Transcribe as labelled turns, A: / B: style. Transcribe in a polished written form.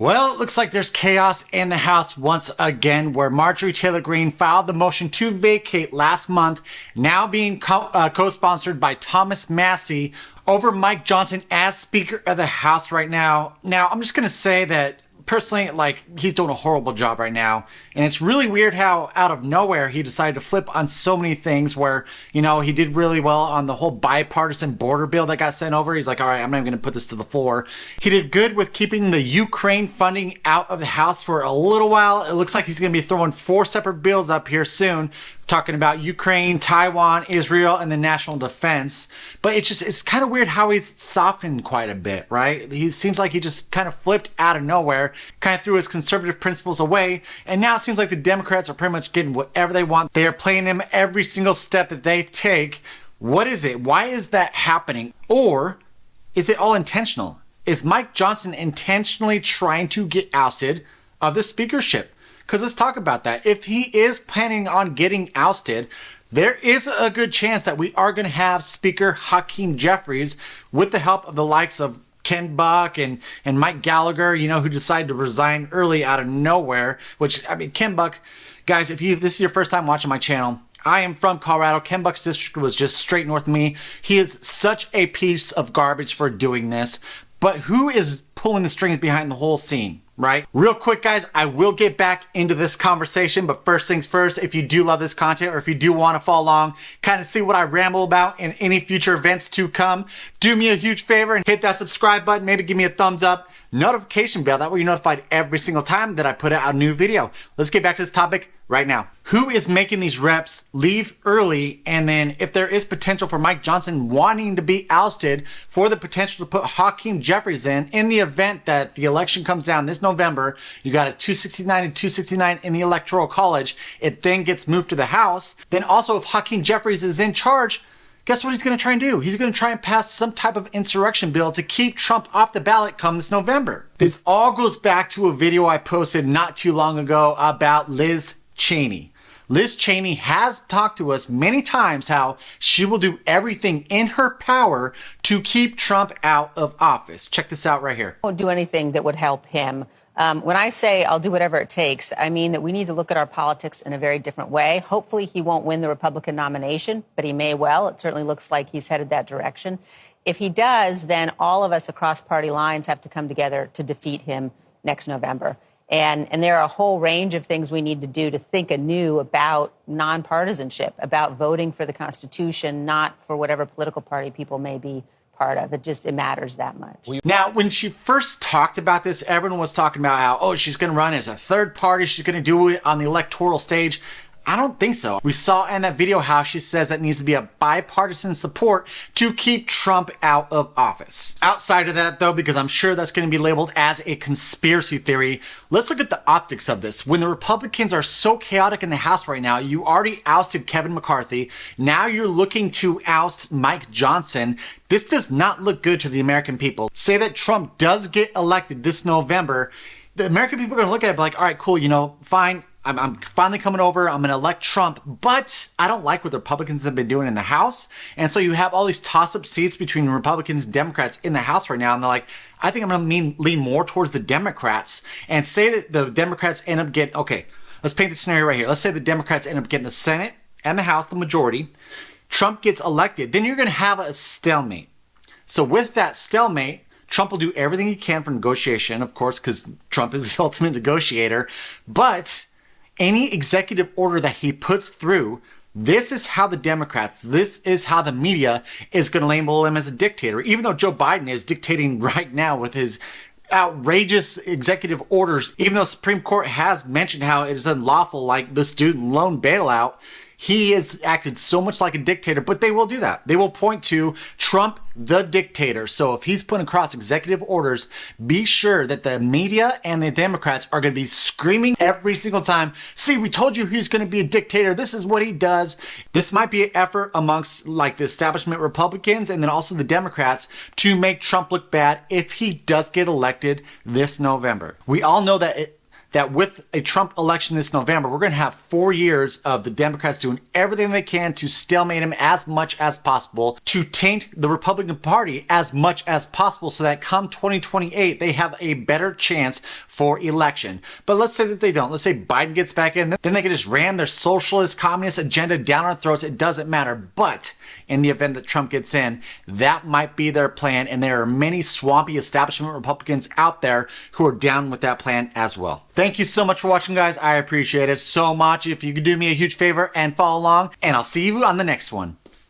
A: Well, it looks like there's chaos in the House once again, where Marjorie Taylor-Green filed the motion to vacate last month, now being co-sponsored by Thomas Massey over Mike Johnson as Speaker of the House right now. Now, I'm just going to say that personally, he's doing a horrible job right now. And it's really weird how out of nowhere he decided to flip on so many things where, he did really well on the whole bipartisan border bill that got sent over. He's like, all right, I'm not even going to put this to the floor. He did good with keeping the Ukraine funding out of the House for a little while. It looks like he's going to be throwing 4 separate bills up here soon, talking about Ukraine, Taiwan, Israel, and the national defense. But it's kind of weird how he's softened quite a bit, right? He seems like he just kind of flipped out of nowhere, kind of threw his conservative principles away, and now it seems like the Democrats are pretty much getting whatever they want. They are playing him every single step that they take. What is it? Why is that happening? Or is it all intentional? Is Mike Johnson intentionally trying to get ousted of the speakership? Because let's talk about that. If he is planning on getting ousted, there is a good chance that we are going to have Speaker Hakeem Jeffries, with the help of the likes of Ken Buck and Mike Gallagher, who decided to resign early out of nowhere. Which, Ken Buck, guys, if this is your first time watching my channel, I am from Colorado. Ken Buck's district was just straight north of me. He is such a piece of garbage for doing this. But who is pulling the strings behind the whole scene, right? Real quick, guys, I will get back into this conversation, but first things first, if you do love this content or if you do want to follow along, kind of see what I ramble about in any future events to come, do me a huge favor and hit that subscribe button, maybe give me a thumbs up, notification bell, that way you're notified every single time that I put out a new video. Let's get back to this topic right now. Who is making these reps leave early? And then if there is potential for Mike Johnson wanting to be ousted, for the potential to put Hakeem Jeffries in the event that the election comes down this November, you got a 269 and 269 in the Electoral College. It then gets moved to the House. Then also if Hakeem Jeffries is in charge, guess what he's going to try and do? He's going to try and pass some type of insurrection bill to keep Trump off the ballot come this November. This all goes back to a video I posted not too long ago about Liz Cheney. Liz Cheney has talked to us many times how she will do everything in her power to keep Trump out of office. Check this out right here.
B: I won't do anything that would help him. When I say I'll do whatever it takes, I mean that we need to look at our politics in a very different way. Hopefully he won't win the Republican nomination, but he may well. It certainly looks like he's headed that direction. If he does, then all of us across party lines have to come together to defeat him next November. And there are a whole range of things we need to do to think anew about nonpartisanship, about voting for the Constitution, not for whatever political party people may be part of. It matters that much.
A: Now, when she first talked about this, everyone was talking about how, oh, she's going to run as a third party. She's going to do it on the electoral stage. I don't think so. We saw in that video how she says that needs to be a bipartisan support to keep Trump out of office. Outside of that, though, because I'm sure that's going to be labeled as a conspiracy theory, let's look at the optics of this. When the Republicans are so chaotic in the House right now, you already ousted Kevin McCarthy. Now you're looking to oust Mike Johnson. This does not look good to the American people. Say that Trump does get elected this November, the American people are going to look at it and be like, all right, cool, fine. I'm finally coming over. I'm going to elect Trump, but I don't like what the Republicans have been doing in the House. And so you have all these toss-up seats between Republicans and Democrats in the House right now. And they're like, I think I'm going to lean more towards the Democrats, and say that the Democrats end up getting, okay, let's paint the scenario right here. Let's say the Democrats end up getting the Senate and the House, the majority. Trump gets elected. Then you're going to have a stalemate. So with that stalemate, Trump will do everything he can for negotiation, of course, because Trump is the ultimate negotiator. But any executive order that he puts through, this is how the Democrats, this is how the media is going to label him as a dictator. Even though Joe Biden is dictating right now with his outrageous executive orders, even though Supreme Court has mentioned how it is unlawful, like the student loan bailout, he has acted so much like a dictator, but they will do that. They will point to Trump, the dictator. So if he's putting across executive orders, be sure that the media and the Democrats are going to be screaming every single time, see, we told you he's going to be a dictator. This is what he does. This might be an effort amongst the establishment Republicans and then also the Democrats to make Trump look bad if he does get elected this November. We all know that that with a Trump election this November, we're going to have 4 years of the Democrats doing everything they can to stalemate him as much as possible, to taint the Republican Party as much as possible, so that come 2028, they have a better chance for election. But let's say that they don't. Let's say Biden gets back in, then they can just ram their socialist, communist agenda down our throats. It doesn't matter. But in the event that Trump gets in, that might be their plan. And there are many swampy establishment Republicans out there who are down with that plan as well. Thank you so much for watching, guys. I appreciate it so much. If you could do me a huge favor and follow along, and I'll see you on the next one.